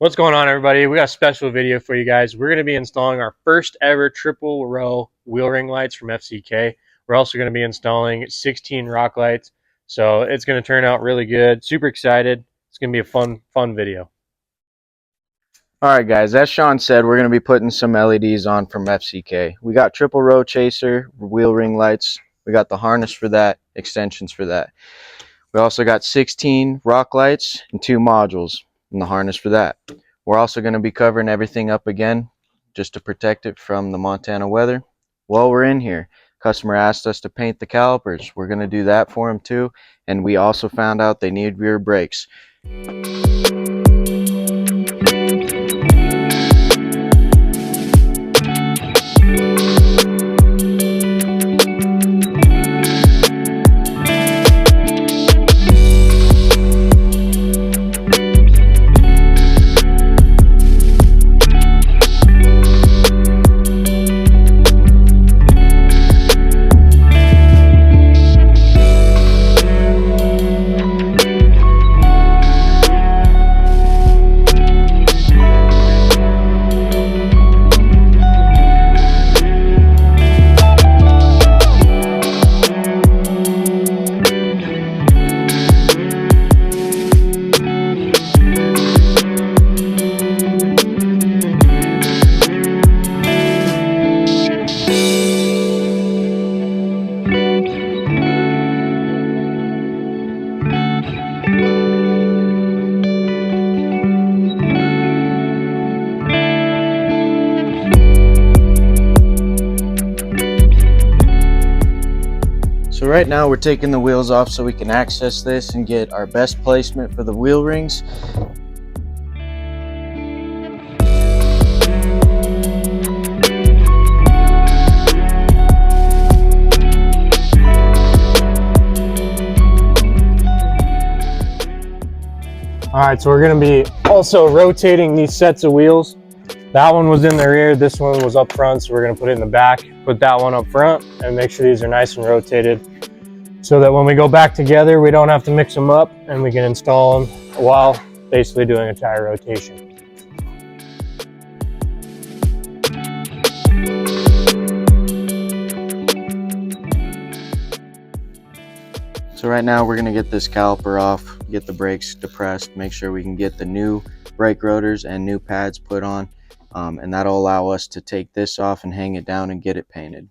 What's going on, everybody? We got a special video for you guys. We're going to be installing our first ever triple row wheel ring lights from FCK. We're also going to be installing 16 rock lights, so it's going to turn out really good. Super excited. It's going to be a fun video. Alright guys, as Sean said, we're going to be putting some LEDs on from FCK. We got triple row chaser, wheel ring lights. We got the harness for that, extensions for that. We also got 16 rock lights and 2 modules and the harness for that. We're also going to be covering everything up again just to protect it from the Montana weather. While we're in here, customer asked us to paint the calipers. We're going to do that for him too, and we also found out they need rear brakes. So right now we're taking the wheels off so we can access this and get our best placement for the wheel rings. Alright, so we're going to be also rotating these sets of wheels. That one was in the rear, this one was up front, so we're going to put it in the back, put that one up front, and make sure these are nice and rotated so that when we go back together, we don't have to mix them up and we can install them while basically doing a tire rotation. So right now we're going to get this caliper off, get the brakes depressed, make sure we can get the new brake rotors and new pads put on, and that'll allow us to take this off and hang it down and get it painted.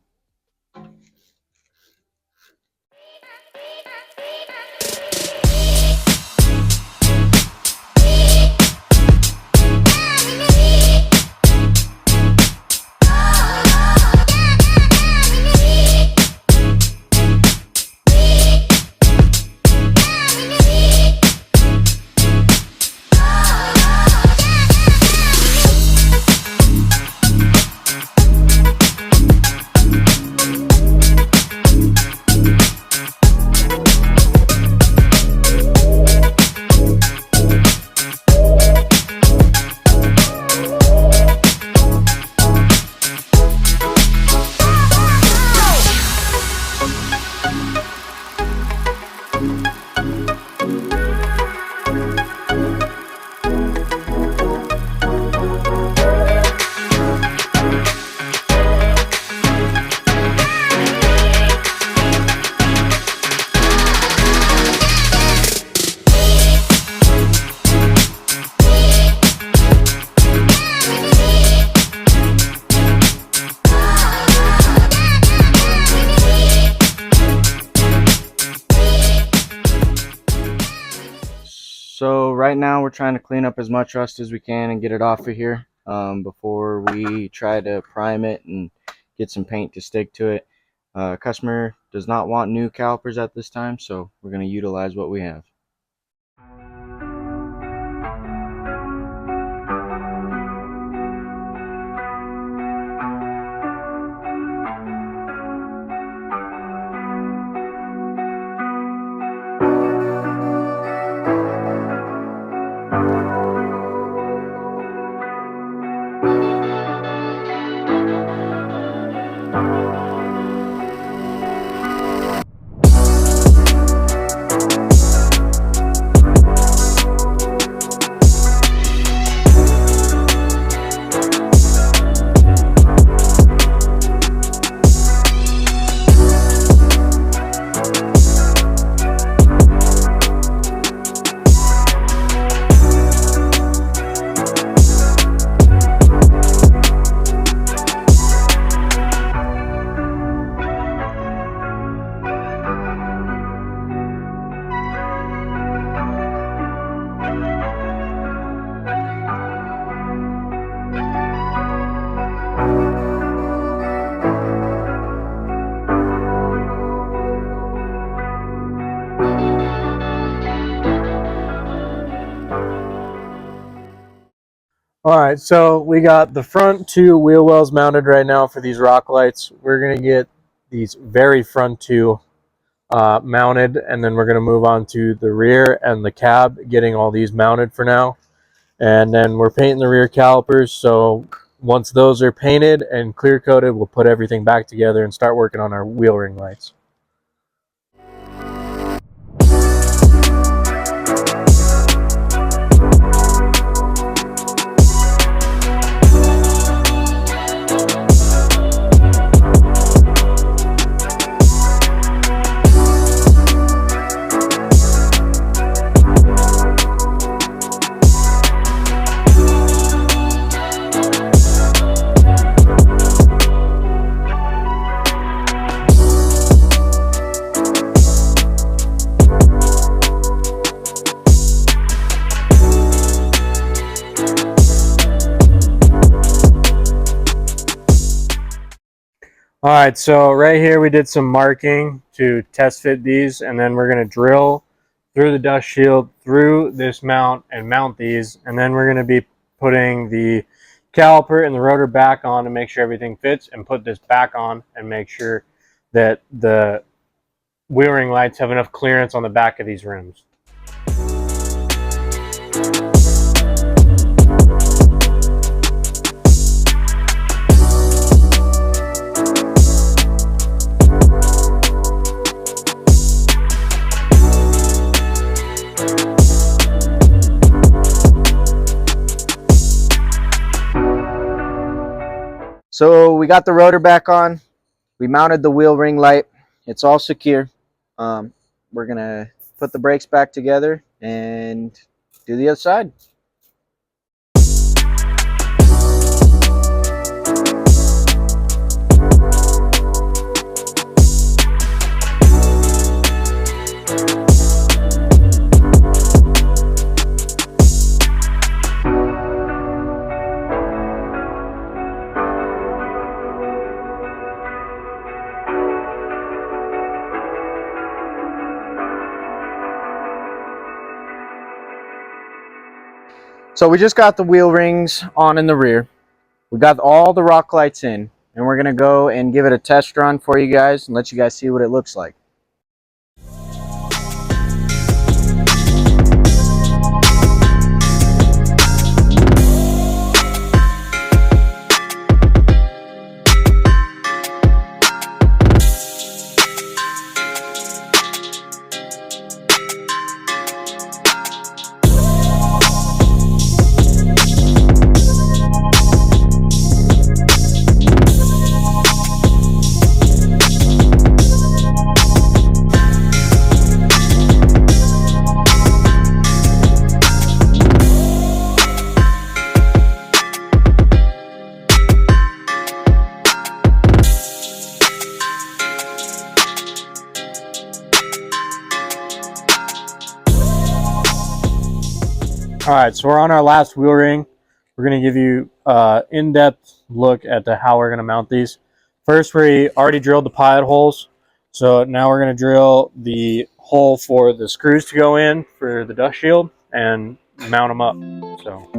So right now we're trying to clean up as much rust as we can and get it off of here before we try to prime it and get some paint to stick to it. Customer does not want new calipers at this time, so we're going to utilize what we have. All right, so we got the front two wheel wells mounted right now for these rock lights. We're gonna get these very front two mounted, and then we're gonna move on to the rear and the cab, getting all these mounted for now. And then we're painting the rear calipers, so once those are painted and clear coated, we'll put everything back together and start working on our wheel ring lights. All right, so right here we did some marking to test fit these, and then we're going to drill through the dust shield, through this mount, and mount these, and then we're going to be putting the caliper and the rotor back on to make sure everything fits, and put this back on and make sure that the wheel ring lights have enough clearance on the back of these rims. So we got the rotor back on. We mounted the wheel ring light. It's all secure. We're gonna put the brakes back together and do the other side. So we just got the wheel rings on in the rear. We got all the rock lights in, and we're gonna go and give it a test run for you guys and let you guys see what it looks like. All right, so we're on our last wheel ring. We're going to give you an in-depth look at how we're going to mount these. First, we already drilled the pilot holes. So now we're going to drill the hole for the screws to go in for the dust shield and mount them up. So.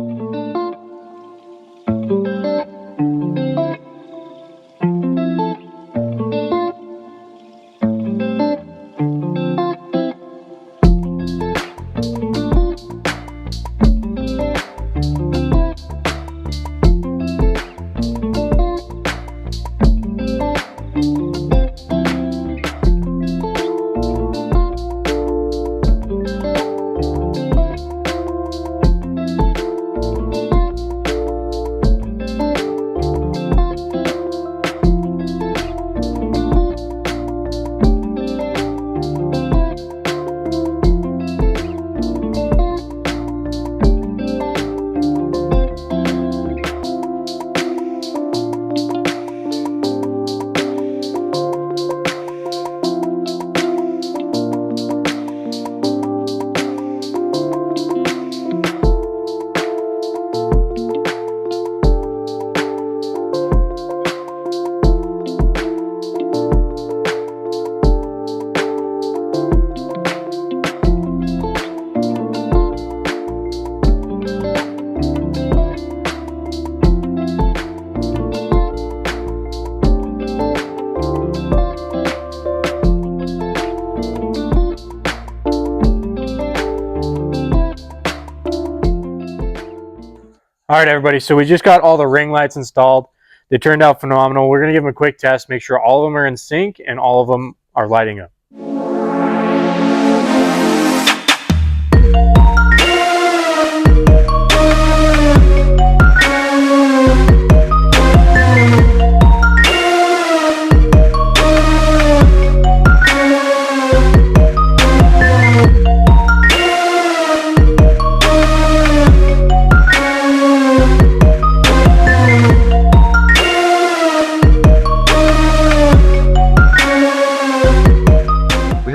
All right, everybody. So we just got all the ring lights installed. They turned out phenomenal. We're going to give them a quick test, make sure all of them are in sync and all of them are lighting up.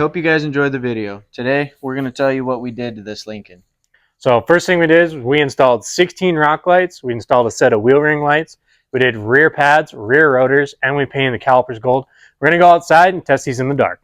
Hope you guys enjoyed the video. Today we're going to tell you what we did to this Lincoln. So first thing we did is we installed 16 rock lights. We installed a set of wheel ring lights. We did rear pads, rear rotors, and we painted the calipers gold. We're going to go outside and test these in the dark.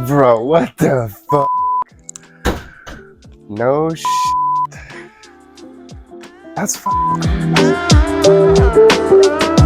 Bro, what the fuck? No shit. That's fucking crazy.